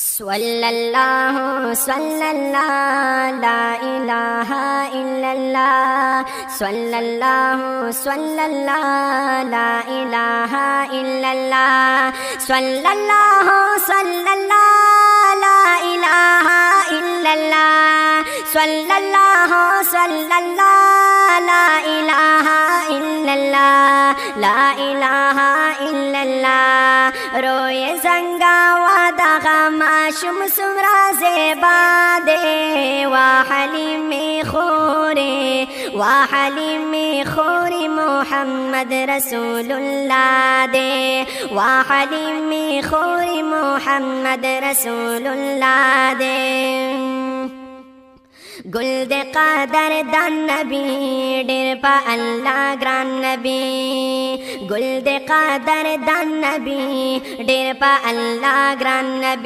सल्लल्लाहु सल्लल्लाहु ला इलाहा इल्लल्लाह सल्लल्लाहु सल्लल्लाहु ला इलाहा इल्लल्लाह सल्लल्लाहु सल्लल्लाहु ला इलाहा इल्लल्लाह सल्लल्लाहु सल्लल्लाहु ला इलाहा इल्लल्लाह ला इलाहा इल्लल्लाह। रोए जंगा वादा माशुम सुमरा ज़ेबा दे वाहलीमी खोरे मोहम्मद रसूलुल्लाह दे वाहलीमी खोरे मोहम्मद रसूलुल्लाह दे। गुल्द क़दर दान नबी डेर पा अल्लाह ग्रान नबी गुल्द क़दर दान नबी डेर पा अल्लाह ग्रान नबी।